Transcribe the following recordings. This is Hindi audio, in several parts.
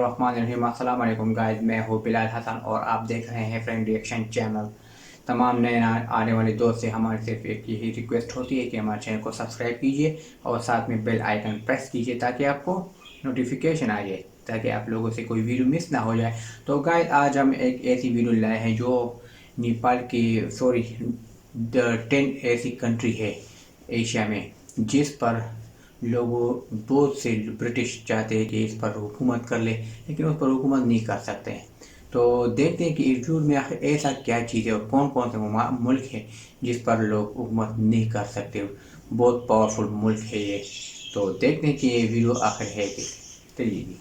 बिस्मिल्लाहिर्रहमानिर्रहीम। अस्सलाम वालेकुम गाइस, मैं हूँ बिलाल हसन और आप देख रहे हैं फ्रेंड रिएक्शन चैनल। तमाम नए आने वाले दोस्त से हमारी सिर्फ एक यही रिक्वेस्ट होती है कि हमारे चैनल को सब्सक्राइब कीजिए और साथ में बेल आइकन प्रेस कीजिए ताकि आपको नोटिफिकेशन आ जाए, ताकि आप लोगों से कोई वीडियो मिस ना हो जाए। तो गाइस, आज हम एक ऐसी वीडियो लाए हैं जो नेपाल की सॉरी द 10 ऐसी कंट्री है एशिया में जिस पर लोगों बहुत से ब्रिटिश चाहते हैं कि इस पर हुकूमत कर ले, लेकिन उस पर हुकूमत नहीं कर सकते हैं। तो देखते हैं कि इस वीडियो में आखिर ऐसा क्या चीज़ है और कौन कौन से मुल्क है जिस पर लोग हुकूमत नहीं कर सकते। बहुत पावरफुल मुल्क है ये। तो देखते हैं कि ये वीडियो आखिर है कि चलिए जी।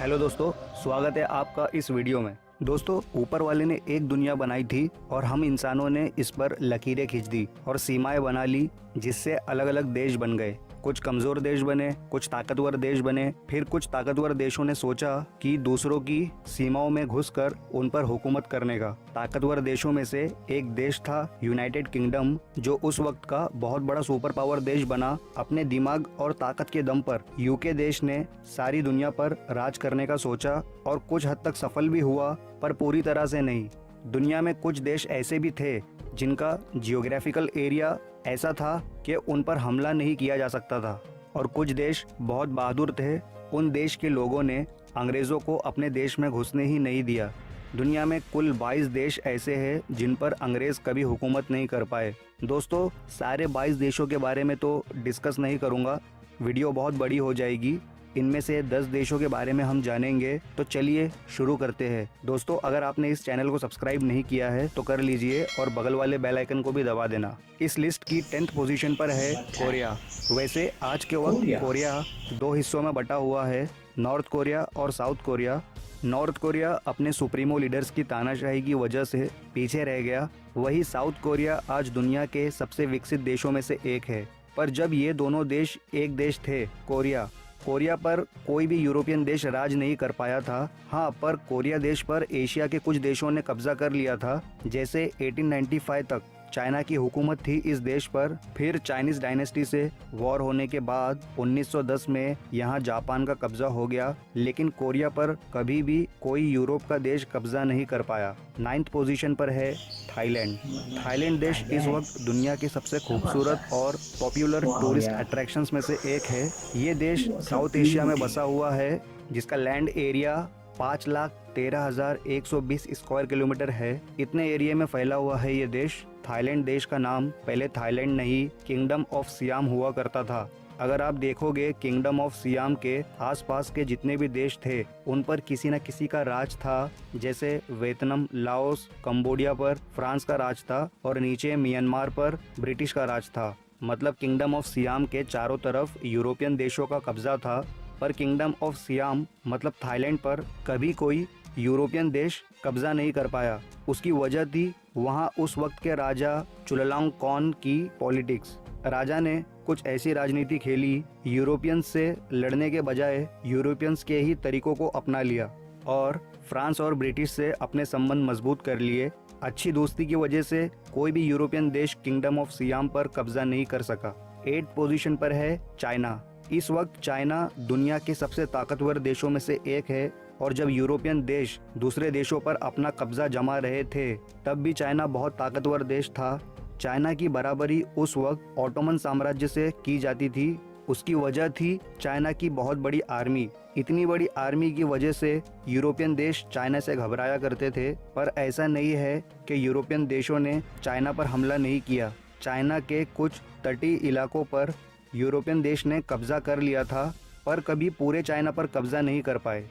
हेलो दोस्तों, स्वागत है आपका इस वीडियो में। दोस्तों, ऊपर वाले ने एक दुनिया बनाई थी और हम इंसानों ने इस पर लकीरें खींच दी और सीमाएं बना ली, जिससे अलग अलग देश बन गए। कुछ कमजोर देश बने, कुछ ताकतवर देश बने। फिर कुछ ताकतवर देशों ने सोचा कि दूसरों की सीमाओं में घुसकर उन पर हुकूमत करने का। ताकतवर देशों में से एक देश था यूनाइटेड किंगडम, जो उस वक्त का बहुत बड़ा सुपर पावर देश बना। अपने दिमाग और ताकत के दम पर यूके देश ने सारी दुनिया पर राज करने का सोचा और कुछ हद तक सफल भी हुआ, पर पूरी तरह से नहीं। दुनिया में कुछ देश ऐसे भी थे जिनका जियोग्राफिकल एरिया ऐसा था कि उन पर हमला नहीं किया जा सकता था, और कुछ देश बहुत बहादुर थे। उन देश के लोगों ने अंग्रेज़ों को अपने देश में घुसने ही नहीं दिया। दुनिया में कुल 22 देश ऐसे हैं जिन पर अंग्रेज़ कभी हुकूमत नहीं कर पाए। दोस्तों, सारे 22 देशों के बारे में तो डिस्कस नहीं करूँगा, वीडियो बहुत बड़ी हो जाएगी। इनमें से 10 देशों के बारे में हम जानेंगे। तो चलिए शुरू करते हैं। दोस्तों, अगर आपने इस चैनल को सब्सक्राइब नहीं किया है तो कर लीजिए और बगल वाले बेल आइकन को भी दबा देना। इस लिस्ट की 10th पोजीशन पर है कोरिया। वैसे आज के वक्त कोरिया 2 हिस्सों में बटा हुआ है, नॉर्थ कोरिया और साउथ कोरिया। नॉर्थ कोरिया अपने सुप्रीमो लीडर्स की तानाशाही की वजह से पीछे रह गया। वही साउथ कोरिया आज दुनिया के सबसे विकसित देशों में से एक है। पर जब ये दोनों देश एक देश थे, कोरिया पर कोई भी यूरोपियन देश राज नहीं कर पाया था। हाँ, पर कोरिया देश पर एशिया के कुछ देशों ने कब्जा कर लिया था। जैसे 1895 तक चाइना की हुकूमत थी इस देश पर। फिर चाइनीज डायनेस्टी से वॉर होने के बाद 1910 में यहाँ जापान का कब्जा हो गया, लेकिन कोरिया पर कभी भी कोई यूरोप का देश कब्जा नहीं कर पाया। 9th पोजीशन पर है थाईलैंड। थाईलैंड देश इस वक्त दुनिया के सबसे खूबसूरत और पॉपुलर टूरिस्ट अट्रैक्शंस में से एक है। ये देश साउथ एशिया में बसा हुआ है, जिसका लैंड एरिया 5,13,120 स्क्वायर किलोमीटर है। इतने एरिया में फैला हुआ है ये देश। थाईलैंड देश का नाम पहले थाईलैंड नहीं, किंगडम ऑफ सियाम हुआ करता था। अगर आप देखोगे, किंगडम ऑफ सियाम के आसपास के जितने भी देश थे उन पर किसी न किसी का राज था। जैसे वियतनाम, लाओस, कंबोडिया पर फ्रांस का राज था और नीचे म्यांमार पर ब्रिटिश का राज था। मतलब किंगडम ऑफ सियाम के चारों तरफ यूरोपियन देशों का कब्जा था, पर किंगडम ऑफ सियाम मतलब थाईलैंड पर कभी कोई यूरोपियन देश कब्जा नहीं कर पाया। उसकी वजह थी वहाँ उस वक्त के राजा चुलालांगकॉर्न की पॉलिटिक्स। राजा ने कुछ ऐसी राजनीति खेली, यूरोपियंस से लड़ने के बजाय यूरोपियंस के ही तरीकों को अपना लिया और फ्रांस और ब्रिटिश से अपने संबंध मजबूत कर लिए। अच्छी दोस्ती की वजह से कोई भी यूरोपियन देश किंगडम ऑफ सियाम पर कब्जा नहीं कर सका। 8th पोजीशन पर है चाइना। इस वक्त चाइना दुनिया के सबसे ताकतवर देशों में से एक है, और जब यूरोपियन देश दूसरे देशों पर अपना कब्जा जमा रहे थे तब भी चाइना बहुत ताकतवर देश था। चाइना की बराबरी उस वक्त ऑटोमन साम्राज्य से की जाती थी। उसकी वजह थी चाइना की बहुत बड़ी आर्मी। इतनी बड़ी आर्मी की वजह से यूरोपियन देश चाइना से घबराया करते थे, पर ऐसा नहीं है कि यूरोपियन देशों ने चाइना पर हमला नहीं किया। चाइना के कुछ तटीय इलाकों पर यूरोपियन देश ने कब्जा कर लिया था, पर कभी पूरे चाइना पर कब्जा नहीं कर पाए।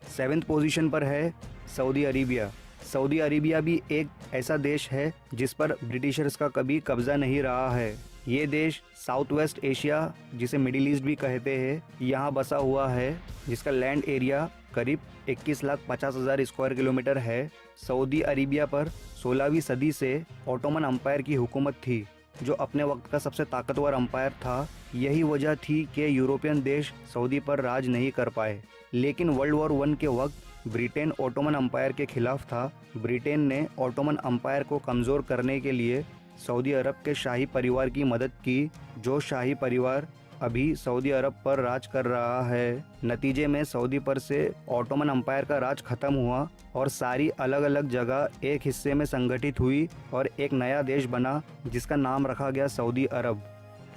7th पोजीशन पर है सऊदी अरेबिया। सऊदी अरेबिया भी एक ऐसा देश है जिस पर ब्रिटिशर्स का कभी कब्जा नहीं रहा है। ये देश साउथ वेस्ट एशिया, जिसे मिडिल ईस्ट भी कहते हैं, यहाँ बसा हुआ है, जिसका लैंड एरिया करीब 21,50,000 स्क्वायर किलोमीटर है। सऊदी अरेबिया पर 16वीं सदी से ऑटोमन अम्पायर की हुकूमत थी, जो अपने वक्त का सबसे ताकतवर अम्पायर था। यही वजह थी कि यूरोपियन देश सऊदी पर राज नहीं कर पाए। लेकिन वर्ल्ड वॉर 1 के वक्त ब्रिटेन ऑटोमन अम्पायर के खिलाफ था। ब्रिटेन ने ऑटोमन अम्पायर को कमज़ोर करने के लिए सऊदी अरब के शाही परिवार की मदद की, जो शाही परिवार अभी सऊदी अरब पर राज कर रहा है। नतीजे में सऊदी पर से ऑटोमन अम्पायर का राज खत्म हुआ और सारी अलग अलग जगह एक हिस्से में संगठित हुई और एक नया देश बना जिसका नाम रखा गया सऊदी अरब।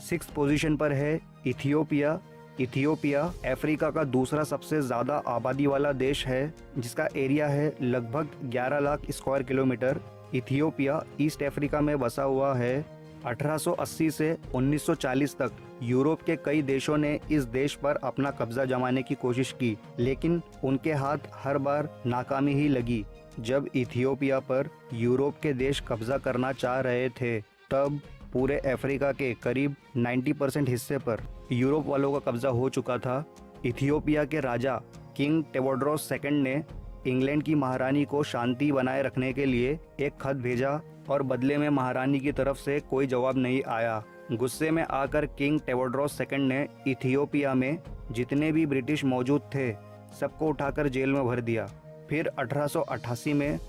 6th पोजीशन पर है इथियोपिया। इथियोपिया अफ्रीका का दूसरा सबसे ज़्यादा आबादी वाला देश है जिसका एरिया है लगभग 11 lakh square kilometre. Ethiopia east Africa में बसा हुआ है। 1880 से 1940 तक यूरोप के कई देशों ने इस देश पर अपना कब्जा जमाने की कोशिश की, लेकिन उनके हाथ हर बार नाकामी ही लगी। जब इथियोपिया पर यूरोप के देश कब्जा करना चाह रहे थे तब पूरे अफ्रीका के करीब 90% हिस्से पर यूरोप वालों का कब्जा हो चुका था। इथियोपिया के राजा किंग टेवोड्रोस सेकंड ने इंग्लैंड की महारानी को शांति बनाए रखने के लिए एक खत भेजा और बदले में महारानी की तरफ से कोई जवाब नहीं आया। गुस्से में आकर किंग टेवोड्रोस सेकंड ने इथियोपिया में जितने भी ब्रिटिश मौजूद थे सबको उठाकर जेल में भर दिया। फिर 1888 में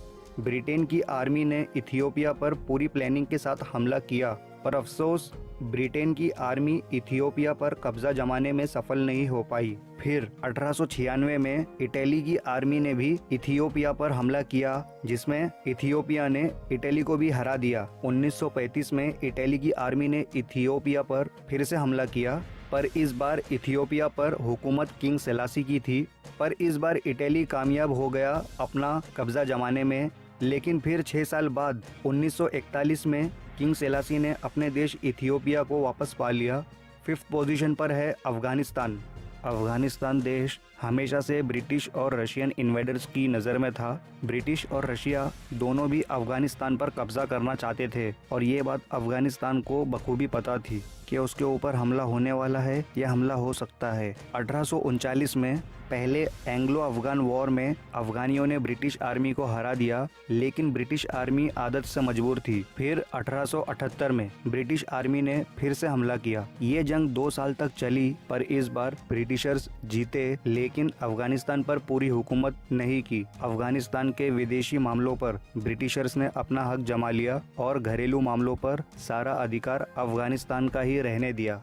ब्रिटेन की आर्मी ने इथियोपिया पर पूरी प्लानिंग के साथ हमला किया, पर अफसोस ब्रिटेन की आर्मी इथियोपिया पर कब्जा जमाने में सफल नहीं हो पाई। फिर 1896 में इटली की आर्मी ने भी इथियोपिया पर हमला किया जिसमें इथियोपिया ने इटली को भी हरा दिया। 1935 में इटली की आर्मी ने इथियोपिया पर फिर से हमला किया, पर इस बार इथियोपिया पर हुकूमत किंग सेलासी की थी। पर इस बार इटली कामयाब हो गया अपना कब्जा जमाने में, लेकिन फिर 6 साल बाद 1941 में किंग सेलासी ने अपने देश इथियोपिया को वापस पा लिया। 5th पोजीशन पर है अफगानिस्तान। अफगानिस्तान देश हमेशा से ब्रिटिश और रशियन इन्वेडर्स की नज़र में था। ब्रिटिश और रशिया दोनों भी अफगानिस्तान पर कब्जा करना चाहते थे और ये बात अफगानिस्तान को बखूबी पता थी कि उसके ऊपर हमला होने वाला है या हमला हो सकता है। 1839 में पहले एंग्लो अफगान वॉर में अफगानियों ने ब्रिटिश आर्मी को हरा दिया, लेकिन ब्रिटिश आर्मी आदत से मजबूर थी। फिर 1878 में ब्रिटिश आर्मी ने फिर से हमला किया। ये जंग 2 साल तक चली, पर इस बार ब्रिटिशर्स जीते, लेकिन अफगानिस्तान पर पूरी हुकूमत नहीं की। अफगानिस्तान के विदेशी मामलों पर ब्रिटिशर्स ने अपना हक जमा लिया और घरेलू मामलों पर सारा अधिकार अफगानिस्तान का ही रहने दिया।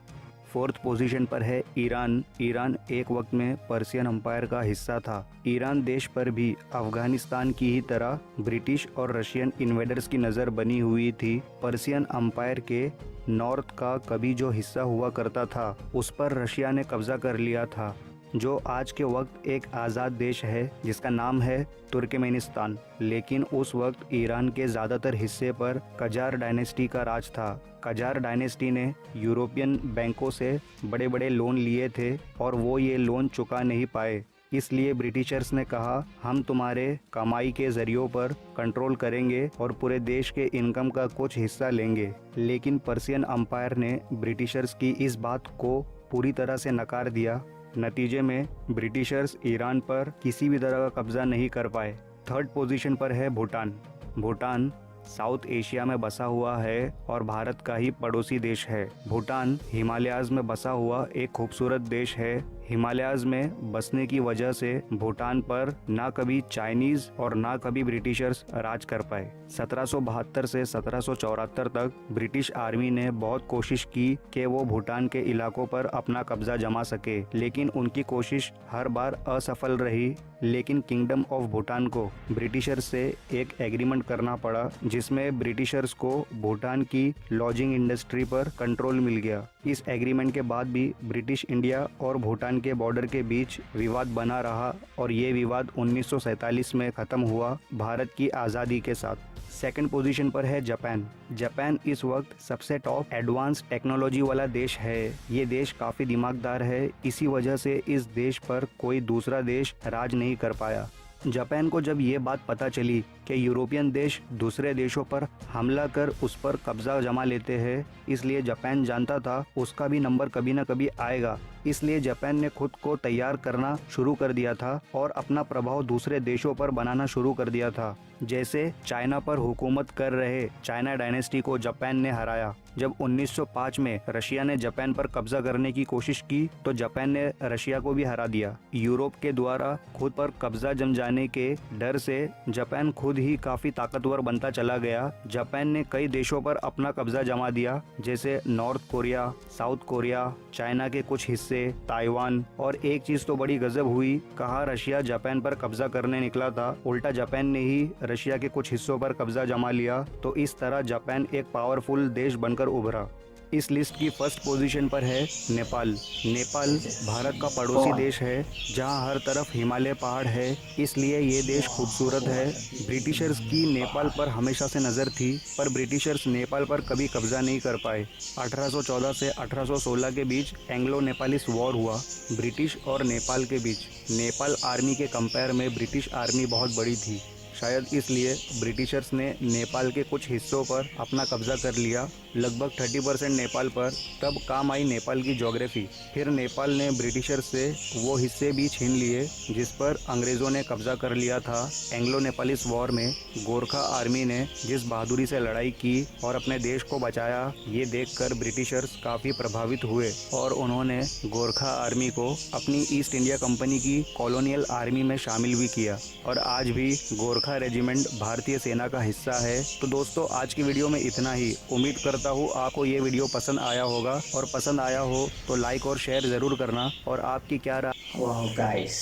4th पोजीशन पर है ईरान। ईरान एक वक्त में पर्शियन अम्पायर का हिस्सा था। ईरान देश पर भी अफगानिस्तान की ही तरह ब्रिटिश और रशियन इन्वेडर्स की नज़र बनी हुई थी। पर्शियन अम्पायर के नॉर्थ का कभी जो हिस्सा हुआ करता था उस पर रशिया ने कब्जा कर लिया था, जो आज के वक्त एक आज़ाद देश है जिसका नाम है तुर्कमेनिस्तान। लेकिन उस वक्त ईरान के ज़्यादातर हिस्से पर कजार डायनेस्टी का राज था। कजार डायनेस्टी ने यूरोपियन बैंकों से बड़े बड़े लोन लिए थे और वो ये लोन चुका नहीं पाए। इसलिए ब्रिटिशर्स ने कहा, हम तुम्हारे कमाई के जरियों पर कंट्रोल करेंगे और पूरे देश के इनकम का कुछ हिस्सा लेंगे। लेकिन पर्शियन अम्पायर ने ब्रिटिशर्स की इस बात को पूरी तरह से नकार दिया। नतीजे में ब्रिटिशर्स ईरान पर किसी भी तरह का कब्जा नहीं कर पाए। 3rd पोजीशन पर है भूटान। भूटान साउथ एशिया में बसा हुआ है और भारत का ही पड़ोसी देश है। भूटान हिमालयाज में बसा हुआ एक खूबसूरत देश है। हिमालयाज में बसने की वजह से भूटान पर ना कभी चाइनीज और ना कभी ब्रिटिशर्स राज कर पाए। 1772 से 1774 तक ब्रिटिश आर्मी ने बहुत कोशिश की कि वो भूटान के इलाकों पर अपना कब्जा जमा सके, लेकिन उनकी कोशिश हर बार असफल रही। लेकिन किंगडम ऑफ भूटान को ब्रिटिशर्स से एक एग्रीमेंट करना पड़ा जिसमें ब्रिटिशर्स को भूटान की लॉजिंग इंडस्ट्री पर कंट्रोल मिल गया। इस एग्रीमेंट के बाद भी ब्रिटिश इंडिया और भूटान के बॉर्डर के बीच विवाद बना रहा और ये विवाद 1947 में ख़त्म हुआ भारत की आज़ादी के साथ। 2nd पोजीशन पर है जापान। जापान इस वक्त सबसे टॉप एडवांस टेक्नोलॉजी वाला देश है। ये देश काफ़ी दिमागदार है, इसी वजह से इस देश पर कोई दूसरा देश राज नहीं कर पाया। जापान को जब ये बात पता चली कि यूरोपियन देश दूसरे देशों पर हमला कर उस पर कब्जा जमा लेते हैं, इसलिए जापान जानता था उसका भी नंबर कभी ना कभी आएगा इसलिए जापान ने खुद को तैयार करना शुरू कर दिया था और अपना प्रभाव दूसरे देशों पर बनाना शुरू कर दिया था। जैसे चाइना पर हुकूमत कर रहे चाइना डायनेस्टी को जापान ने हराया। जब 1905 में रशिया ने जापान पर कब्जा करने की कोशिश की तो जापान ने रशिया को भी हरा दिया। यूरोप के द्वारा खुद पर कब्जा जम जाने के डर से जापान खुद ही काफी ताकतवर बनता चला गया। जापान ने कई देशों पर अपना कब्जा जमा दिया, जैसे north Korea, south Korea, China के कुछ हिस्से, ताइवान। और एक चीज तो बड़ी गजब हुई, कहा रशिया जापान पर कब्जा करने निकला था, उल्टा जापान ने ही रशिया के कुछ हिस्सों पर कब्जा जमा लिया। तो इस तरह जापान एक पावरफुल देश बनकर उभरा। इस लिस्ट की फर्स्ट पोजीशन पर है नेपाल। नेपाल भारत का पड़ोसी देश है जहां हर तरफ हिमालय पहाड़ है, इसलिए ये देश खूबसूरत है। ब्रिटिशर्स की नेपाल पर हमेशा से नज़र थी, पर ब्रिटिशर्स नेपाल पर कभी कब्जा नहीं कर पाए। 1814 से 1816 के बीच एंग्लो नेपालिस वॉर हुआ ब्रिटिश और नेपाल के बीच। नेपाल आर्मी के कंपेयर में ब्रिटिश आर्मी बहुत बड़ी थी, शायद इसलिए ब्रिटिशर्स ने नेपाल के कुछ हिस्सों पर अपना कब्जा कर लिया, लगभग 30% नेपाल पर। तब काम आई नेपाल की ज्योग्राफी। फिर नेपाल ने ब्रिटिशर्स से वो हिस्से भी छीन लिए जिस पर अंग्रेज़ों ने कब्जा कर लिया था। एंग्लो नेपालिस वॉर में गोरखा आर्मी ने जिस बहादुरी से लड़ाई की और अपने देश को बचाया, ये देखकर ब्रिटिशर्स काफ़ी प्रभावित हुए और उन्होंने गोरखा आर्मी को अपनी ईस्ट इंडिया कंपनी की कॉलोनियल आर्मी में शामिल भी किया और आज भी गोरखा रेजिमेंट भारतीय सेना का हिस्सा है। तो दोस्तों, आज की वीडियो में इतना ही। उम्मीद करता हूँ आपको ये वीडियो पसंद आया होगा, और पसंद आया हो तो लाइक और शेयर ज़रूर करना। और आपकी क्या राय? वाह गाइस,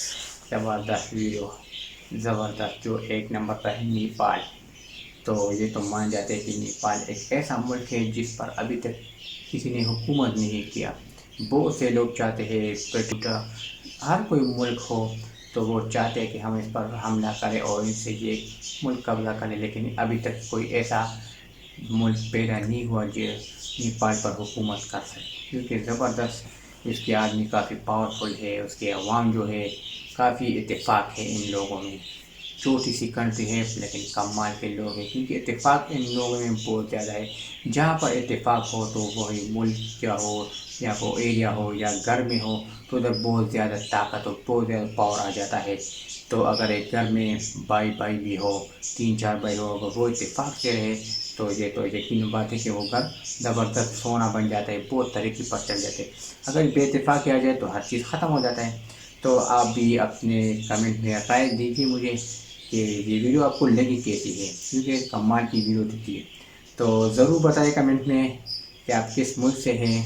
ज़बरदस्त वीडियो, ज़बरदस्त। जो एक नंबर पर है नेपाल, तो ये तो मान जाते हैं कि नेपाल एक ऐसा मुल्क है जिस पर अभी तक किसी ने हुकूमत नहीं किया। बहुत से लोग चाहते हैं, हर कोई मुल्क हो तो वो चाहते हैं कि हम इस पर हमला करें और इनसे ये मुल्क कब्जा करें, लेकिन अभी तक कोई ऐसा मुल्क पैदा नहीं हुआ जो नेपाल पर हुकूमत कर सके, क्योंकि ज़बरदस्त इसकी आदमी काफ़ी पावरफुल है, उसके अवाम जो है काफ़ी इत्तेफाक है इन लोगों में। छोटी सी कंट्री है लेकिन कमाल के लोग हैं, क्योंकि इत्तेफाक इन लोगों में बहुत ज़्यादा है। जहाँ पर इत्तेफाक हो तो वही मुल्क क्या हो या वो एरिया हो या घर में हो तो उधर बहुत ज़्यादा ताकत और बहुत ज़्यादा पावर आ जाता है। तो अगर एक घर में भाई भी हो, 3-4 भाई हो, अगर वो इत्तेफाक से रहे तो ये तो यकीन बात है कि वो घर ज़बरदस्त सोना बन जाता है, बहुत तरीके पर चल जाते हैं। अगर बेइत्तेफाक आ जाए तो हर चीज़ ख़त्म हो जाता है। तो आप भी अपने कमेंट में राय दीजिए मुझे कि ये वीडियो आपको लगी कैसी है, क्योंकि कमाल की वीडियो दिखती है। तो ज़रूर बताइए कमेंट में कि आप किस मुल्क से हैं,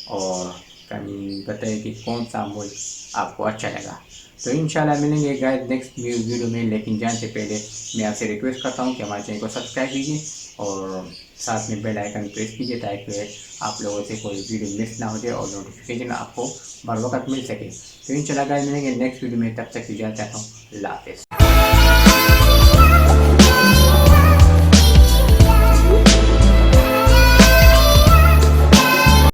और बताइए कि कौन सा मुल्क आपको अच्छा लगा। तो इंशाल्लाह मिलेंगे गाइस नेक्स्ट वीडियो में, लेकिन जाने से पहले मैं आपसे रिक्वेस्ट करता हूँ कि हमारे चैनल को सब्सक्राइब कीजिए और साथ में बेल आइकन प्रेस कीजिए ताकि आप लोगों से कोई वीडियो मिस ना हो जाए और नोटिफिकेशन आपको बर वक्त मिल सके। तो इंशाल्लाह गाइस मिलेंगे नेक्स्ट वीडियो में, तब तक इजाज़त चाहता हूँ। अल्लाह हाफ़िज़।